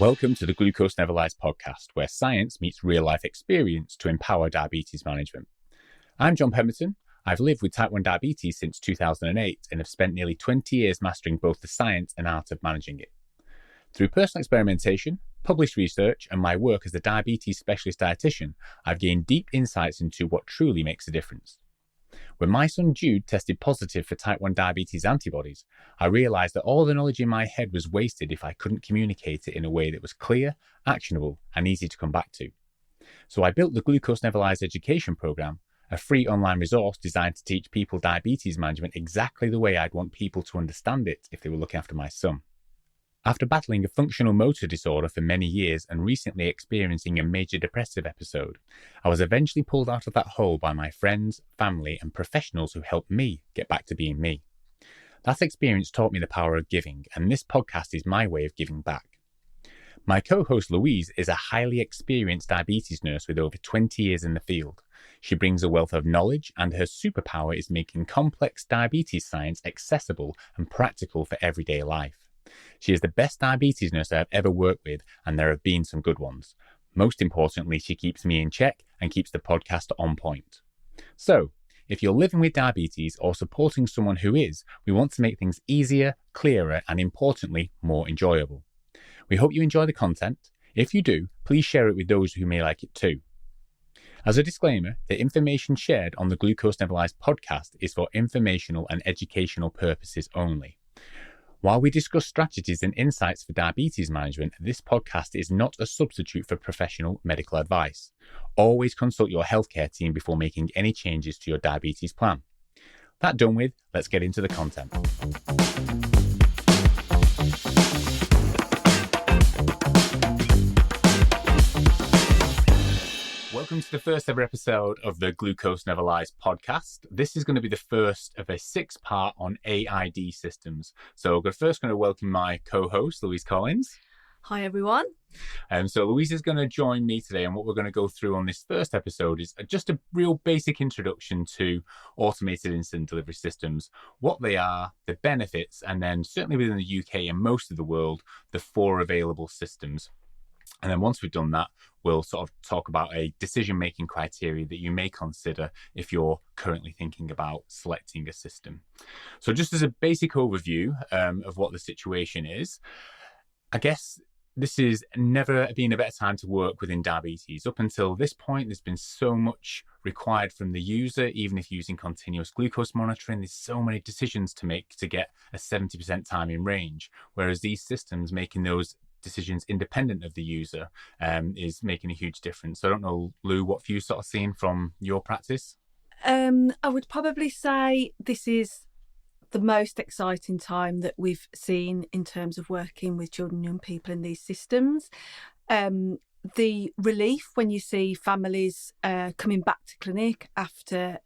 Welcome to the Glucose Neverlies podcast, where science meets real-life experience to empower diabetes management. I'm John Pemberton. I've lived with type 1 diabetes since 2008 and have spent nearly 20 years mastering both the science and art of managing it. Through personal experimentation, published research, and my work as a diabetes specialist dietitian, I've gained deep insights into what truly makes a difference. When my son Jude tested positive for type 1 diabetes antibodies, I realised that all the knowledge in my head was wasted if I couldn't communicate it in a way that was clear, actionable, and easy to come back to. So I built the Glucose Neverlies Education Programme, a free online resource designed to teach people diabetes management exactly the way I'd want people to understand it if they were looking after my son. After battling a functional motor disorder for many years and recently experiencing a major depressive episode, I was eventually pulled out of that hole by my friends, family, and professionals who helped me get back to being me. That experience taught me the power of giving, and this podcast is my way of giving back. My co-host Louise is a highly experienced diabetes nurse with over 20 years in the field. She brings a wealth of knowledge, and her superpower is making complex diabetes science accessible and practical for everyday life. She is the best diabetes nurse I've ever worked with, and there have been some good ones. Most importantly, she keeps me in check and keeps the podcast on point. So, if you're living with diabetes or supporting someone who is, we want to make things easier, clearer, and importantly, more enjoyable. We hope you enjoy the content. If you do, please share it with those who may like it too. As a disclaimer, the information shared on the Glucose Neverlies podcast is for informational and educational purposes only. While we discuss strategies and insights for diabetes management, this podcast is not a substitute for professional medical advice. Always consult your healthcare team before making any changes to your diabetes plan. That done with, let's get into the content. Welcome to the first ever episode of the Glucose Neverlies podcast. This is going to be the first of a 6-part on AID systems. So we're first going to welcome my co-host, Louise Collins. Hi, everyone. So Louise is going to join me today, and what we're going to go through on this first episode is just a real basic introduction to automated insulin delivery systems, what they are, the benefits, and then certainly within the UK and most of the world, the 4 available systems. And then once we've done that, we'll sort of talk about a decision-making criteria that you may consider if you're currently thinking about selecting a system. So just as a basic overview of what the situation is, I guess this has never been a better time to work within diabetes. Up until this point, there's been so much required from the user. Even if using continuous glucose monitoring, there's so many decisions to make to get a 70% time in range, whereas these systems making those decisions independent of the user is making a huge difference. So I don't know, Lou, what have you sort of seen from your practice? I would probably say this is the most exciting time that we've seen in terms of working with children and young people in these systems. The relief when you see families coming back to clinic after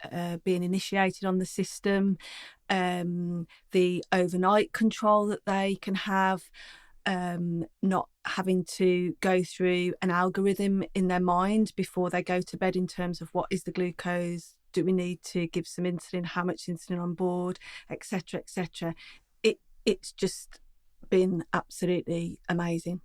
being initiated on the system, the overnight control that they can have, not having to go through an algorithm in their mind before they go to bed in terms of what is the glucose, do we need to give some insulin, how much insulin on board, etc., etc. It's just been absolutely amazing.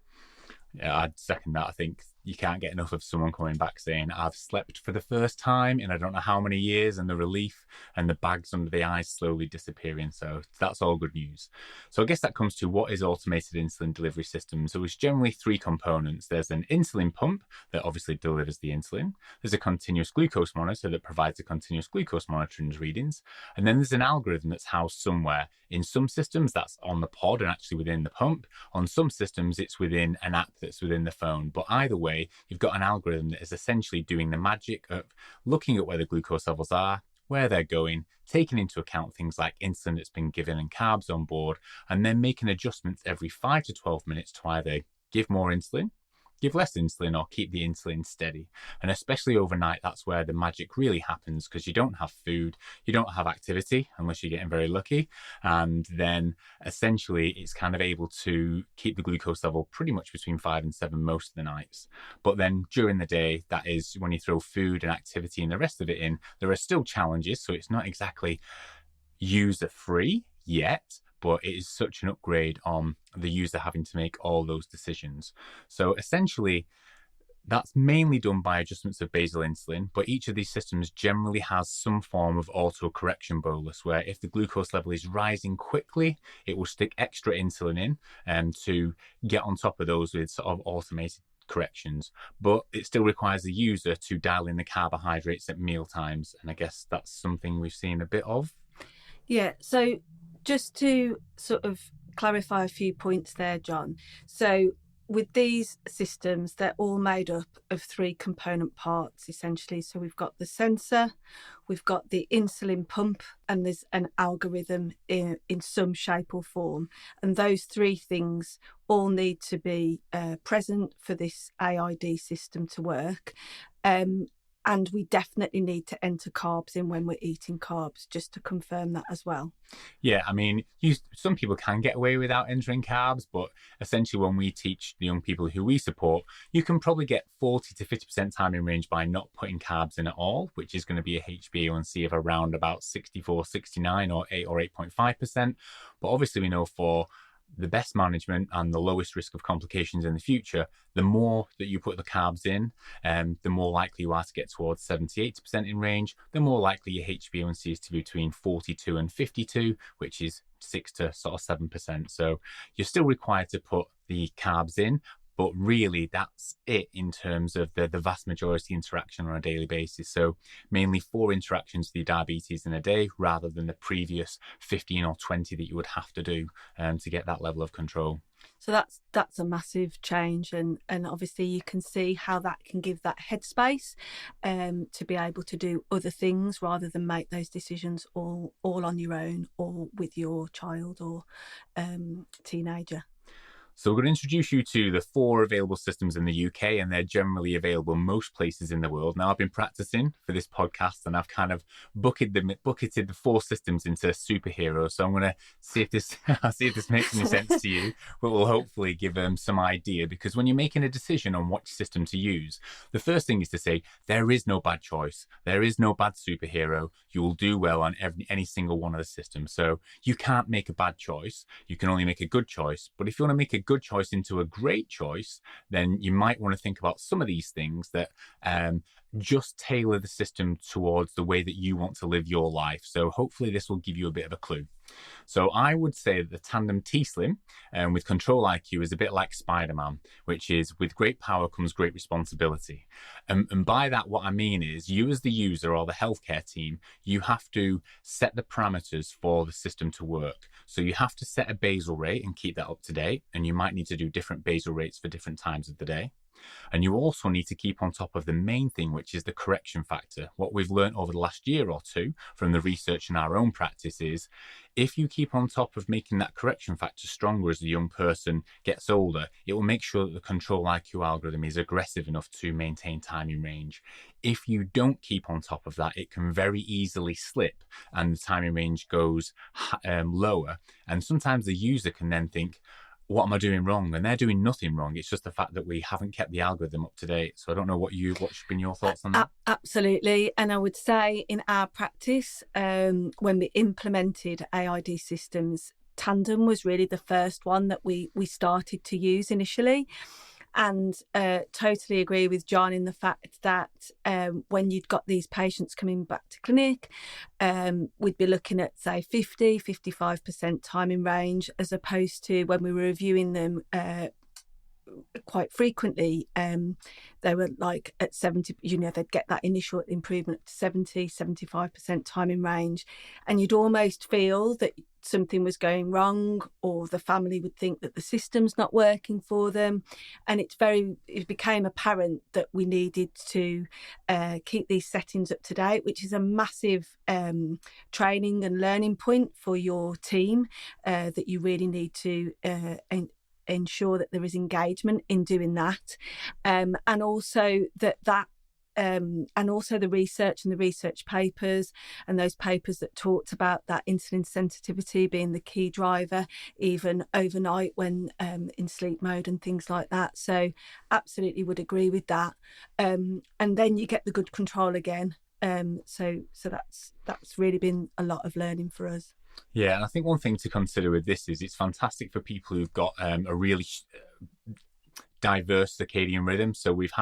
Yeah, I'd second that. I think you can't get enough of someone coming back saying, I've slept for the first time in I don't know how many years, and the relief and the bags under the eyes slowly disappearing. So that's all good news. So I guess that comes to what is automated insulin delivery system. So it's generally 3 components. There's an insulin pump that obviously delivers the insulin. There's a continuous glucose monitor that provides the continuous glucose monitoring readings. And then there's an algorithm that's housed somewhere. In some systems, that's on the pod and actually within the pump. On some systems, it's within an app that's within the phone. But either way, you've got an algorithm that is essentially doing the magic of looking at where the glucose levels are, where they're going, taking into account things like insulin that's been given and carbs on board, and then making adjustments every 5 to 12 minutes to either give more insulin, give less insulin, or keep the insulin steady. And especially overnight, that's where the magic really happens, because you don't have food, you don't have activity unless you're getting very lucky, and then essentially it's kind of able to keep the glucose level pretty much between 5 and 7 most of the nights. But then during the day, that is when you throw food and activity and the rest of it in, there are still challenges. So it's not exactly user free yet, but it is such an upgrade on the user having to make all those decisions. So essentially, that's mainly done by adjustments of basal insulin, but each of these systems generally has some form of auto-correction bolus, where if the glucose level is rising quickly, it will stick extra insulin in to get on top of those with sort of automated corrections. But it still requires the user to dial in the carbohydrates at meal times, and I guess that's something we've seen a bit of. Yeah, so just to sort of clarify a few points there, John. So with these systems, they're all made up of three component parts, essentially. So we've got the sensor, we've got the insulin pump, and there's an algorithm in some shape or form. And those three things all need to be present for this AID system to work. And we definitely need to enter carbs in when we're eating carbs, just to confirm that as well. Yeah, I mean, some people can get away without entering carbs, but essentially when we teach the young people who we support, you can probably get 40 to 50% time in range by not putting carbs in at all, which is going to be a HbA1c of around about 64, 69 or 8 or 8.5%. But obviously we know for the best management and the lowest risk of complications in the future, the more that you put the carbs in, the more likely you are to get towards 70, 80% in range, the more likely your HbA1c is to be between 42 and 52, which is 6 to sort of 7%. So you're still required to put the carbs in, but really that's it in terms of the vast majority interaction on a daily basis. So mainly 4 interactions with your diabetes in a day rather than the previous 15 or 20 that you would have to do to get that level of control. So that's a massive change, and obviously you can see how that can give that headspace to be able to do other things rather than make those decisions all on your own or with your child or teenager. So we're going to introduce you to the 4 available systems in the UK, and they're generally available most places in the world. Now, I've been practicing for this podcast, and I've kind of bucketed the 4 systems into superheroes. So I'm going to see if this makes any sense to you, but will hopefully give them some idea. Because when you're making a decision on which system to use, the first thing is to say there is no bad choice, there is no bad superhero. You will do well on any single one of the systems. So you can't make a bad choice. You can only make a good choice. But if you want to make a good choice into a great choice, then you might want to think about some of these things that just tailor the system towards the way that you want to live your life. So hopefully this will give you a bit of a clue. So I would say that the Tandem T-Slim with Control IQ is a bit like Spider-Man, which is with great power comes great responsibility. And by that, what I mean is you as the user or the healthcare team, you have to set the parameters for the system to work. So you have to set a basal rate and keep that up to date. And you might need to do different basal rates for different times of the day. And you also need to keep on top of the main thing, which is the correction factor. What we've learned over the last year or two from the research in our own practice is if you keep on top of making that correction factor stronger as the young person gets older, it will make sure that the Control IQ algorithm is aggressive enough to maintain time in range. If you don't keep on top of that, it can very easily slip and the time in range goes lower. And sometimes the user can then think, what am I doing wrong? And they're doing nothing wrong. It's just the fact that we haven't kept the algorithm up to date. So I don't know what should been your thoughts on that? Absolutely. And I would say in our practice, when we implemented AID systems, Tandem was really the first one that we started to use initially. And totally agree with John in the fact that when you'd got these patients coming back to clinic, we'd be looking at, say, 55% time in range, as opposed to when we were reviewing them quite frequently, they were like at 70, they'd get that initial improvement to 75% time in range. And you'd almost feel that something was going wrong, or the family would think that the system's not working for them. And it became apparent that we needed to keep these settings up to date, which is a massive training and learning point for your team, that you really need to ensure that there is engagement in doing that, and also and also the research and the research papers and those papers that talked about that insulin sensitivity being the key driver, even overnight when in sleep mode and things like that. So absolutely would agree with that. And then you get the good control again. So that's really been a lot of learning for us. Yeah, and I think one thing to consider with this is it's fantastic for people who've got a really diverse circadian rhythm. So we've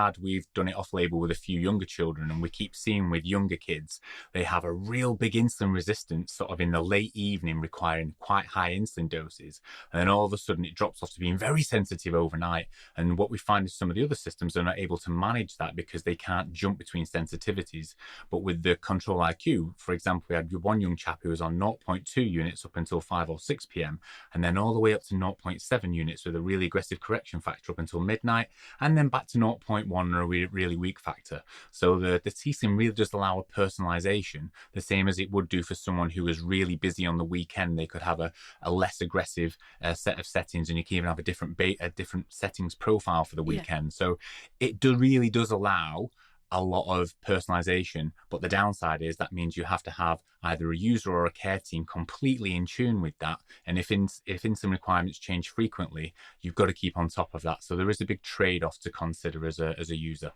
done it off label with a few younger children, and we keep seeing with younger kids, they have a real big insulin resistance sort of in the late evening, requiring quite high insulin doses. And then all of a sudden it drops off to being very sensitive overnight. And what we find is some of the other systems are not able to manage that because they can't jump between sensitivities. But with the Control IQ, for example, we had one young chap who was on 0.2 units up until 5 or 6 p.m. and then all the way up to 0.7 units with a really aggressive correction factor up until midnight, and then back to 0.1 or a really weak factor. So the T-Slim really does allow a personalization, the same as it would do for someone who was really busy on the weekend. They could have a less aggressive set of settings, and you can even have a different settings profile for the weekend. Yeah. So it really does allow a lot of personalization, but the downside is that means you have to have either a user or a care team completely in tune with that. And if insulin requirements change frequently, you've got to keep on top of that. So there is a big trade-off to consider as a user.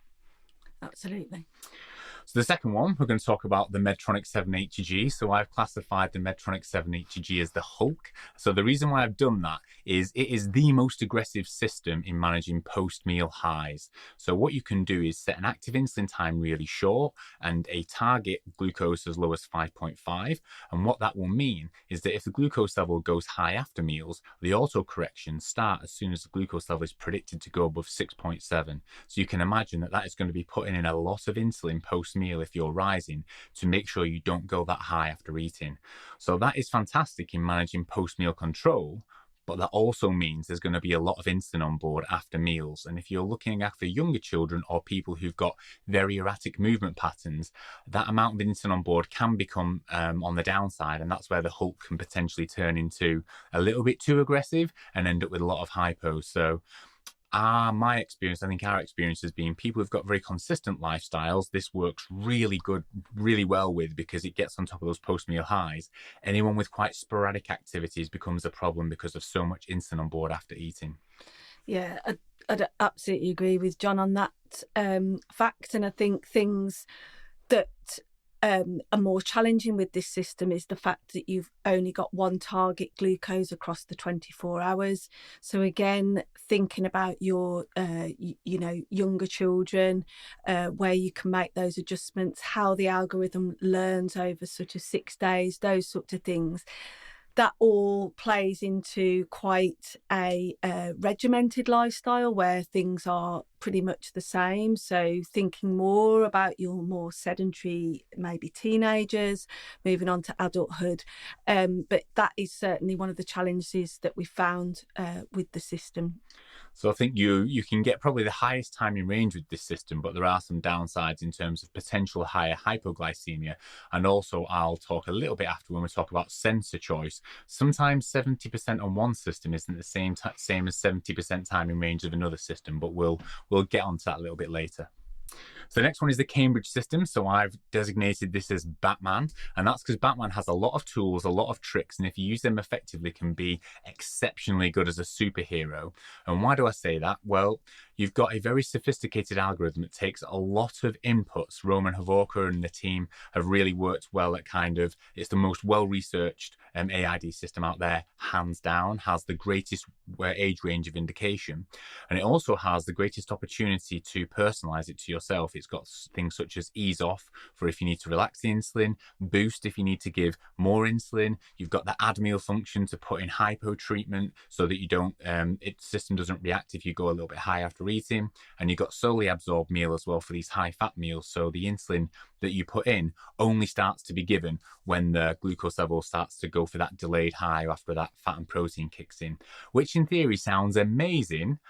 Absolutely. So the second one, we're going to talk about the Medtronic 780G. So I've classified the Medtronic 780G as the Hulk. So the reason why I've done that is it is the most aggressive system in managing post-meal highs. So what you can do is set an active insulin time really short and a target glucose as low as 5.5. And what that will mean is that if the glucose level goes high after meals, the auto corrections start as soon as the glucose level is predicted to go above 6.7. So you can imagine that is going to be putting in a lot of insulin post-meal if you're rising to make sure you don't go that high after eating. So that is fantastic in managing post-meal control, but that also means there's going to be a lot of insulin on board after meals. And if you're looking after younger children or people who've got very erratic movement patterns, that amount of insulin on board can become on the downside, and that's where the Hulk can potentially turn into a little bit too aggressive and end up with a lot of hypos. So my experience, I think our experience has been people who've got very consistent lifestyles, this works really well with, because it gets on top of those post-meal highs. Anyone with quite sporadic activities becomes a problem because of so much insulin on board after eating. Yeah, I'd absolutely agree with John on that fact. And I think things that are more challenging with this system is the fact that you've only got one target glucose across the 24 hours. So again, thinking about your younger children, where you can make those adjustments, how the algorithm learns over sort of 6 days, those sorts of things, that all plays into quite a regimented lifestyle where things are pretty much the same. So thinking more about your more sedentary, maybe teenagers, moving on to adulthood. But that is certainly one of the challenges that we found with the system. So I think you can get probably the highest time in range with this system, but there are some downsides in terms of potential higher hypoglycemia. And also I'll talk a little bit after when we talk about sensor choice. Sometimes 70% on one system isn't the same as 70% time in range of another system, but we'll get onto that a little bit later. So the next one is the Cambridge system. So I've designated this as Batman, and that's because Batman has a lot of tools, a lot of tricks, and if you use them effectively, can be exceptionally good as a superhero. And why do I say that? Well, you've got a very sophisticated algorithm that takes a lot of inputs. Roman Havorka and the team have really worked well at it's the most well-researched AID system out there, hands down, has the greatest age range of indication. And it also has the greatest opportunity to personalize it to yourself. It's got things such as ease off for if you need to relax the insulin, boost if you need to give more insulin. You've got the add meal function to put in hypo treatment so that you don't, system doesn't react if you go a little bit high after eating. And you've got solely absorbed meal as well for these high fat meals. So the insulin that you put in only starts to be given when the glucose level starts to go for that delayed high after that fat and protein kicks in, which in theory sounds amazing,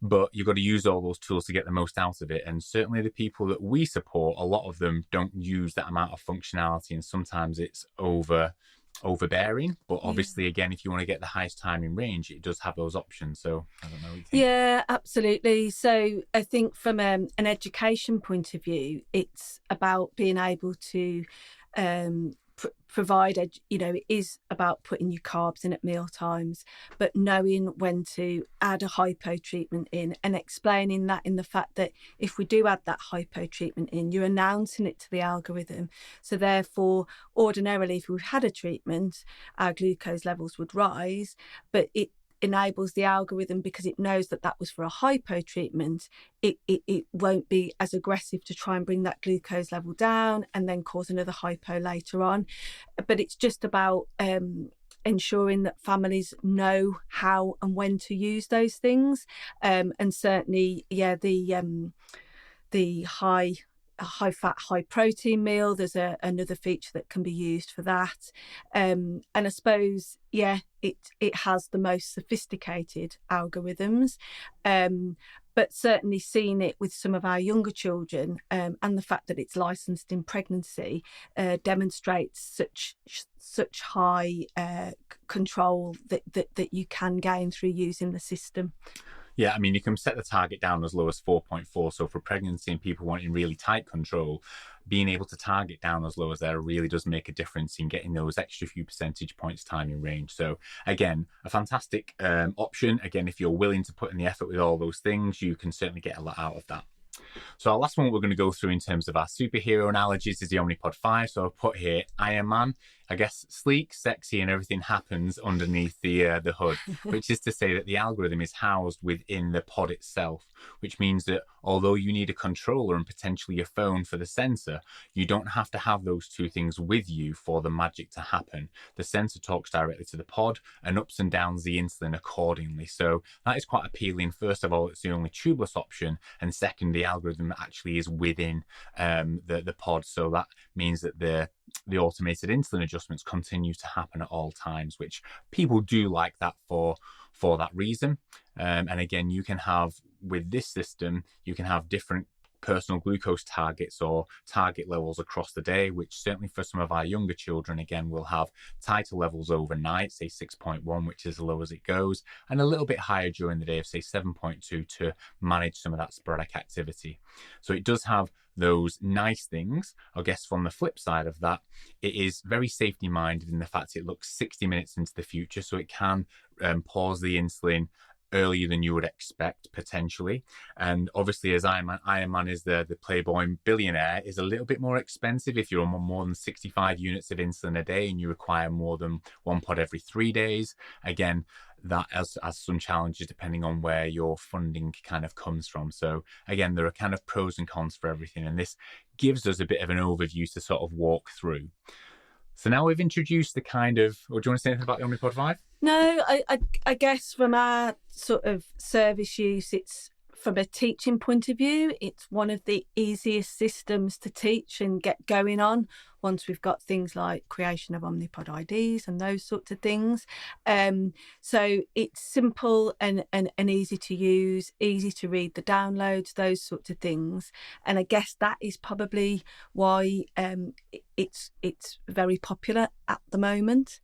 but you've got to use all those tools to get the most out of it. And certainly the people that we support, a lot of them don't use that amount of functionality, and sometimes it's overbearing. But obviously, again, if you want to get the highest time in range, it does have those options. So I don't know what you think. Yeah, absolutely. So I think from an education point of view, it's about being able to provide, it is about putting your carbs in at meal times, but knowing when to add a hypo treatment in, and explaining that in the fact that if we do add that hypo treatment in, you're announcing it to the algorithm. So therefore, ordinarily, if we've had a treatment, our glucose levels would rise, but it enables the algorithm, because it knows that that was for a hypo treatment, it won't be as aggressive to try and bring that glucose level down and then cause another hypo later on. But it's just about ensuring that families know how and when to use those things, and certainly the high fat, high protein meal, there's another feature that can be used for that, and I suppose it has the most sophisticated algorithms, but certainly seeing it with some of our younger children, and the fact that it's licensed in pregnancy demonstrates such high control that you can gain through using the system. Yeah, I mean, you can set the target down as low as 4.4. So for pregnancy and people wanting really tight control, being able to target down as low as there really does make a difference in getting those extra few percentage points time in range. So again, a fantastic option. Again, if you're willing to put in the effort with all those things, you can certainly get a lot out of that. So our last one we're going to go through in terms of our superhero analogies is the Omnipod 5. So I've put here Iron Man. I guess sleek, sexy, and everything happens underneath the hood, which is to say that the algorithm is housed within the pod itself, which means that although you need a controller and potentially a phone for the sensor, you don't have to have those two things with you for the magic to happen. The sensor talks directly to the pod and ups and downs the insulin accordingly. So that is quite appealing. First of all, it's the only tubeless option, and second, the algorithm actually is within the pod. So that means that the automated insulin adjustments continue to happen at all times, which people do like that for that reason. And again, you can have, with this system, you can have different personal glucose targets or target levels across the day, which certainly for some of our younger children, again, will have tighter levels overnight, say 6.1, which is as low as it goes, and a little bit higher during the day of say 7.2 to manage some of that sporadic activity. So it does have those nice things. I guess from the flip side of that, it is very safety minded in the fact it looks 60 minutes into the future, so it can pause the insulin earlier than you would expect potentially. And obviously, as Iron Man is the Playboy billionaire, is a little bit more expensive if you're on more than 65 units of insulin a day and you require more than one pod every 3 days. Again, that has some challenges depending on where your funding kind of comes from. So again, there are kind of pros and cons for everything, and this gives us a bit of an overview to sort of walk through. So now we've introduced the kind of, or do you want to say anything about the Omnipod 5? No, I guess from our sort of service use, it's from a teaching point of view, it's one of the easiest systems to teach and get going on once we've got things like creation of Omnipod IDs and those sorts of things. So it's simple and easy to use, easy to read the downloads, those sorts of things. And I guess that is probably why it's very popular at the moment.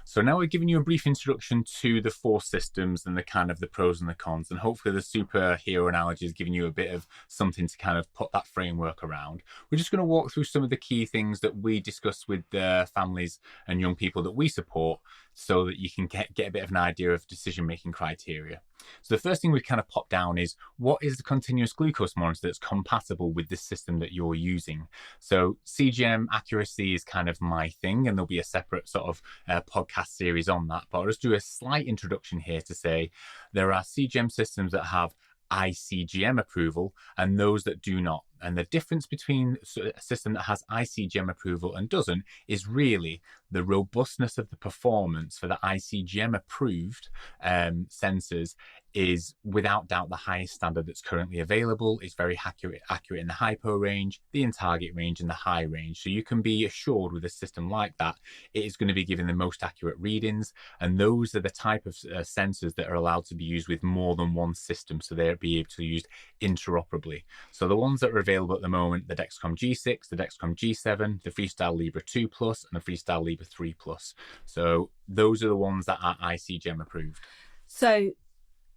So now we've given you a brief introduction to the four systems and the kind of the pros and the cons, and hopefully the superhero analogy is giving you a bit of something to kind of put that framework around. We're just going to walk through some of the key things that we discuss with the families and young people that we support, so that you can get a bit of an idea of decision-making criteria. So the first thing we kind of pop down is, what is the continuous glucose monitor that's compatible with the system that you're using? So CGM accuracy is kind of my thing, and there'll be a separate sort of podcast series on that. But I'll just do a slight introduction here to say there are CGM systems that have ICGM approval and those that do not. And the difference between a system that has ICGM approval and doesn't is really the robustness of the performance for the ICGM approved sensors is without doubt the highest standard that's currently available. It's very accurate in the hypo range, the in target range, and the high range. So you can be assured with a system like that, it is going to be giving the most accurate readings. And those are the type of sensors that are allowed to be used with more than one system. So they'll be able to be used interoperably. So the ones that are available at the moment, the Dexcom G6, the Dexcom G7, the Freestyle Libre 2 Plus, and the Freestyle Libre 3 Plus. So those are the ones that are ICGM approved. So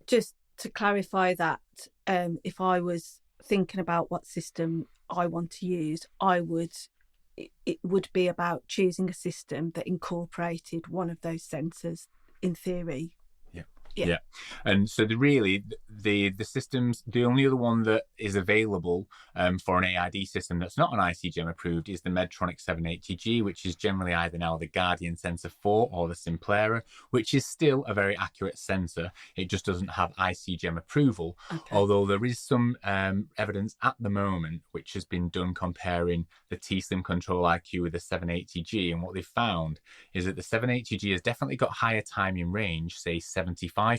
just to clarify that, if I was thinking about what system I want to use, I would it would be about choosing a system that incorporated one of those sensors in theory. Yeah. And so the systems, the only other one that is available for an AID system that's not an ICGM approved is the Medtronic 780G, which is generally either now the Guardian Sensor 4 or the Simplera, which is still a very accurate sensor. It just doesn't have ICGM approval, although there is some evidence at the moment which has been done comparing the T-Slim Control IQ with the 780G, and what they've found is that the 780G has definitely got higher time in range, say 75%,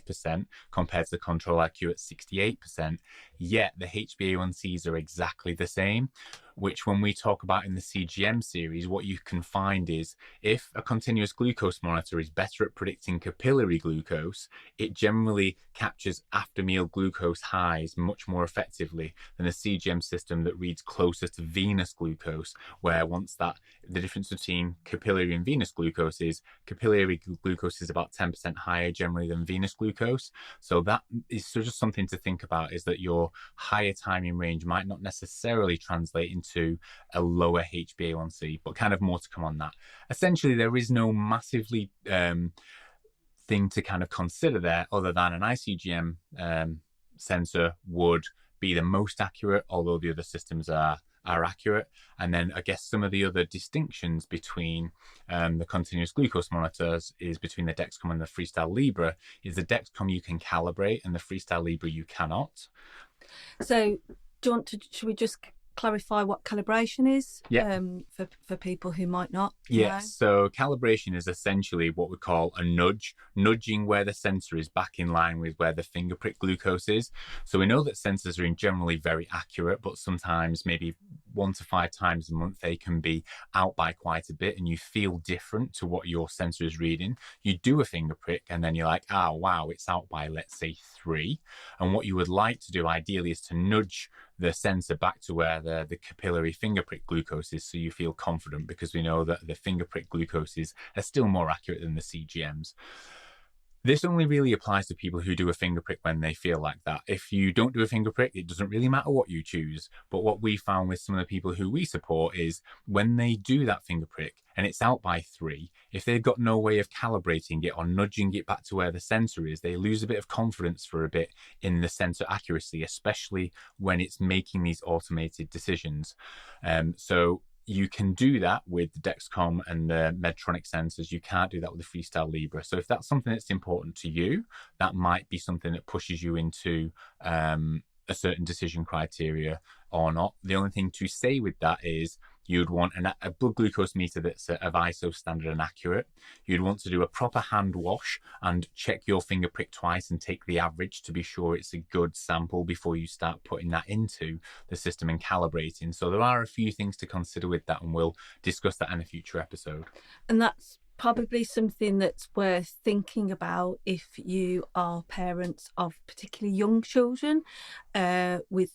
compared to the Control IQ at 68%, yet the HbA1cs are exactly the same, which when we talk about in the CGM series, what you can find is if a continuous glucose monitor is better at predicting capillary glucose, it generally captures after meal glucose highs much more effectively than a CGM system that reads closer to venous glucose, where the difference between capillary and venous glucose is capillary glucose is about 10% higher generally than venous glucose. So that is just something to think about, is that your higher time in range might not necessarily translate into a lower HbA1c, but kind of more to come on that. Essentially, there is no massively thing to kind of consider there other than an ICGM sensor would be the most accurate, although the other systems are accurate. And then I guess some of the other distinctions between the continuous glucose monitors is between the Dexcom and the Freestyle Libre is the Dexcom you can calibrate and the Freestyle Libre you cannot. So should we just clarify what calibration is for people who might not know? So calibration is essentially what we call a nudging where the sensor is back in line with where the finger prick glucose is. So we know that sensors are generally very accurate, but sometimes maybe 1 to 5 times a month they can be out by quite a bit and you feel different to what your sensor is reading. You do a finger prick and then you're like, oh wow, it's out by, let's say, 3. And what you would like to do ideally is to nudge the sensor back to where the capillary finger prick glucose is, so you feel confident, because we know that the finger prick glucoses are still more accurate than the CGMs. This only really applies to people who do a finger prick when they feel like that. If you don't do a finger prick, it doesn't really matter what you choose. But what we found with some of the people who we support is when they do that finger prick and it's out by 3, if they've got no way of calibrating it or nudging it back to where the sensor is, they lose a bit of confidence for a bit in the sensor accuracy, especially when it's making these automated decisions. So you can do that with the Dexcom and the Medtronic sensors. You can't do that with the Freestyle Libre. So if that's something that's important to you, that might be something that pushes you into a certain decision criteria or not. The only thing to say with that is you'd want a blood glucose meter that's of ISO standard and accurate. You'd want to do a proper hand wash and check your finger prick twice and take the average to be sure it's a good sample before you start putting that into the system and calibrating. So there are a few things to consider with that, and we'll discuss that in a future episode. And that's probably something that's worth thinking about if you are parents of particularly young children with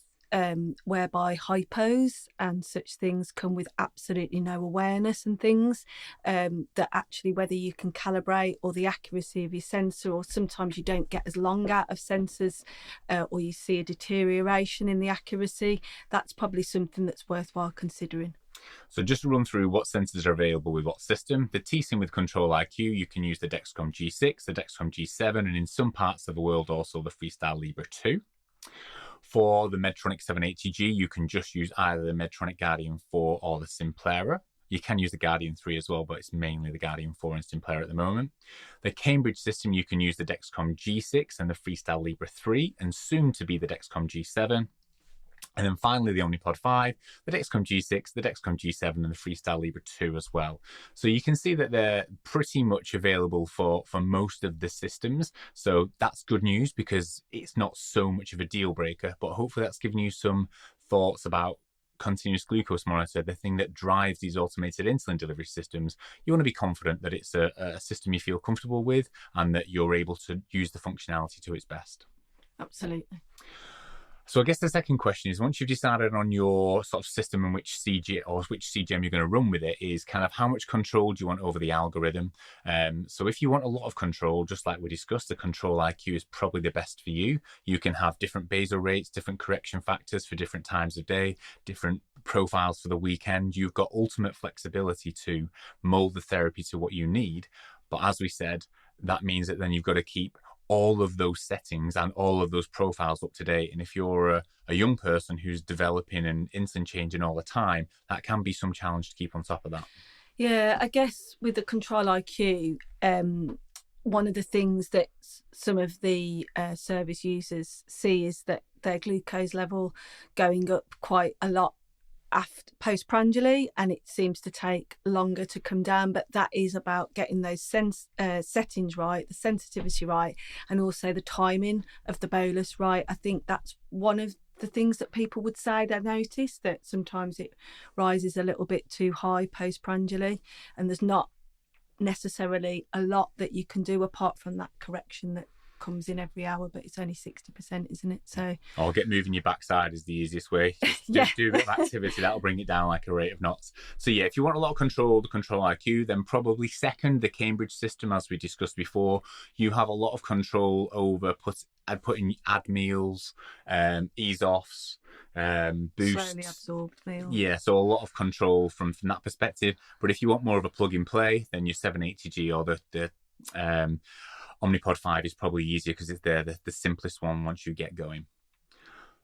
whereby hypos and such things come with absolutely no awareness and things, that actually whether you can calibrate or the accuracy of your sensor, or sometimes you don't get as long out of sensors or you see a deterioration in the accuracy, that's probably something that's worthwhile considering. So just to run through what sensors are available with what system. The T-Sim with Control IQ, you can use the Dexcom G6, the Dexcom G7, and in some parts of the world also the Freestyle Libre 2. For the Medtronic 780G, you can just use either the Medtronic Guardian 4 or the Simplera. You can use the Guardian 3 as well, but it's mainly the Guardian 4 and Simplera at the moment. The Cambridge system, you can use the Dexcom G6 and the Freestyle Libre 3, and soon to be the Dexcom G7. And then finally, the Omnipod 5, the Dexcom G6, the Dexcom G7, and the Freestyle Libre 2 as well. So you can see that they're pretty much available for most of the systems. So that's good news because it's not so much of a deal breaker, but hopefully that's given you some thoughts about continuous glucose monitor, the thing that drives these automated insulin delivery systems. You want to be confident that it's a system you feel comfortable with and that you're able to use the functionality to its best. Absolutely. So I guess the second question is, once you've decided on your sort of system and which CGM you're going to run with it, is kind of how much control do you want over the algorithm? So if you want a lot of control, just like we discussed, the control IQ is probably the best for you. You can have different basal rates, different correction factors for different times of day, different profiles for the weekend. You've got ultimate flexibility to mold the therapy to what you need. But as we said, that means that then you've got to keep all of those settings and all of those profiles up to date. And if you're a young person who's developing and insulin changing all the time, that can be some challenge to keep on top of that. Yeah, I guess with the control IQ, one of the things that some of the service users see is that their glucose level going up quite a lot after postprandially, and it seems to take longer to come down, but that is about getting those settings right, the sensitivity right, and also the timing of the bolus right. I think that's one of the things that people would say they notice, that sometimes it rises a little bit too high postprandially, and there's not necessarily a lot that you can do apart from that correction that comes in every hour, but it's only 60%, isn't it? So I'll get moving your backside is the easiest way. Just do a bit of activity, that'll bring it down like a rate of knots. So yeah, if you want a lot of control, the control IQ, then probably second, the Cambridge system, as we discussed before. You have a lot of control over putting add meals, ease offs, boosts, slowly absorbed meals. Yeah, so a lot of control from that perspective. But if you want more of a plug and play, then your 780G or the Omnipod 5 is probably easier because it's the simplest one once you get going.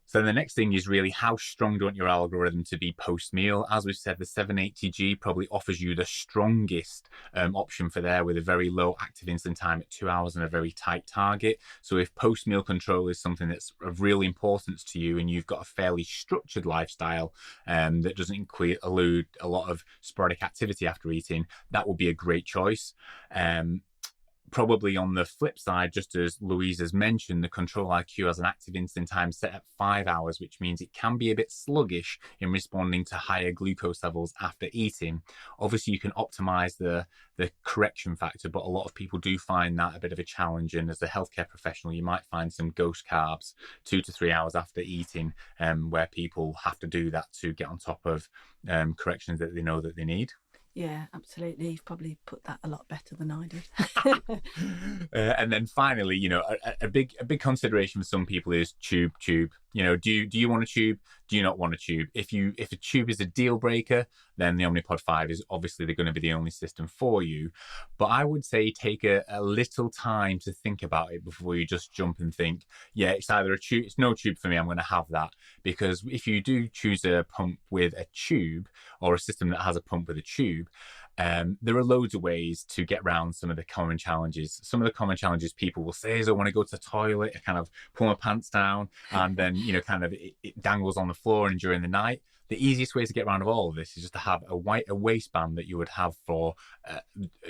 So the next thing is really, how strong do you want your algorithm to be post-meal? As we've said, the 780G probably offers you the strongest option for there, with a very low active insulin time at 2 hours and a very tight target. So if post-meal control is something that's of real importance to you and you've got a fairly structured lifestyle that doesn't include a lot of sporadic activity after eating, that would be a great choice. Probably on the flip side, just as Louise has mentioned, the control IQ has an active insulin time set at 5 hours, which means it can be a bit sluggish in responding to higher glucose levels after eating. Obviously, you can optimize the correction factor, but a lot of people do find that a bit of a challenge. And as a healthcare professional, you might find some ghost carbs 2 to 3 hours after eating, where people have to do that to get on top of corrections that they know that they need. Yeah, absolutely. You've probably put that a lot better than I did. And then finally, a big consideration for some people is tube. Do you want a tube? Do you not want a tube? If a tube is a deal breaker, then the Omnipod 5 is obviously going to be the only system for you. But I would say take a little time to think about it before you just jump and think, yeah, it's either a tube, it's no tube for me, I'm going to have that. Because if you do choose a pump with a tube, or a system that has a pump with a tube, there are loads of ways to get around some of the common challenges. Some of the common challenges people will say is, I want to go to the toilet, I kind of pull my pants down, and then, it dangles on the floor and during the night. The easiest way to get around of all of this is just to have a waistband that you would have for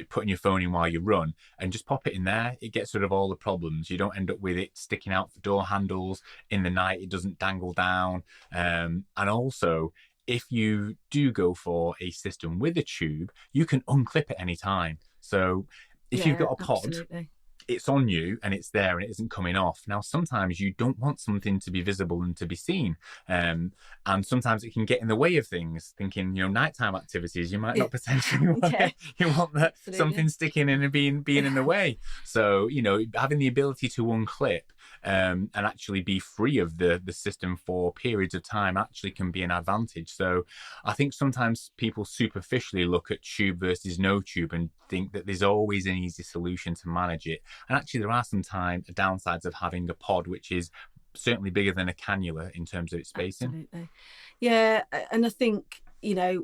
putting your phone in while you run, and just pop it in there. It gets rid of all the problems. You don't end up with it sticking out the door handles in the night. It doesn't dangle down. And also, if you do go for a system with a tube, you can unclip it any time. So if you've got a pod, absolutely, it's on you and it's there and it isn't coming off. Now, sometimes you don't want something to be visible and to be seen. And sometimes it can get in the way of things. Thinking, nighttime activities, you might not potentially want it. You want that something sticking in and being in the way. So, having the ability to unclip and actually be free of the system for periods of time actually can be an advantage. So I think sometimes people superficially look at tube versus no tube and think that there's always an easy solution to manage it. And actually there are some downsides of having a pod, which is certainly bigger than a cannula in terms of its spacing. Absolutely. Yeah, and I think,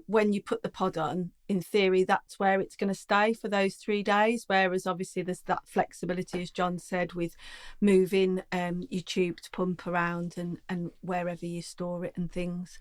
when you put the pod on, in theory, that's where it's going to stay for those 3 days. Whereas obviously there's that flexibility, as John said, with moving your tube to pump around and wherever you store it and things.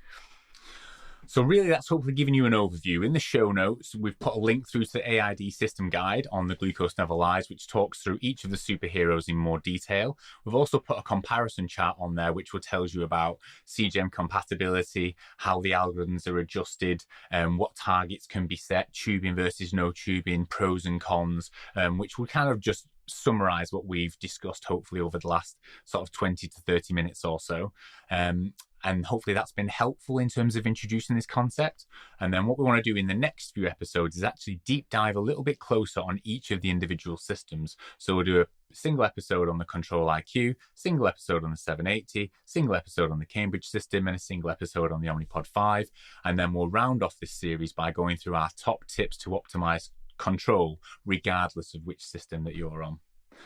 So really, that's hopefully giving you an overview. In the show notes, we've put a link through to the AID system guide on the Glucose Neverlies, which talks through each of the superheroes in more detail. We've also put a comparison chart on there, which will tells you about CGM compatibility, how the algorithms are adjusted, what targets can be set, tubing versus no tubing, pros and cons, which will kind of just summarize what we've discussed, hopefully over the last sort of 20 to 30 minutes or so. And hopefully that's been helpful in terms of introducing this concept. And then what we want to do in the next few episodes is actually deep dive a little bit closer on each of the individual systems. So we'll do a single episode on the Control IQ, single episode on the 780, single episode on the Cambridge system, and a single episode on the Omnipod 5. And then we'll round off this series by going through our top tips to optimize control, regardless of which system that you're on.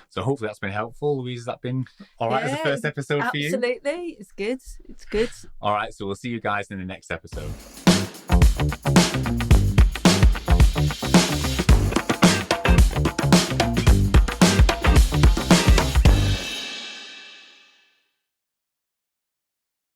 So hopefully that's been helpful. Louise, has that been all right as a first episode for you? Absolutely. It's good. It's good. All right. So we'll see you guys in the next episode.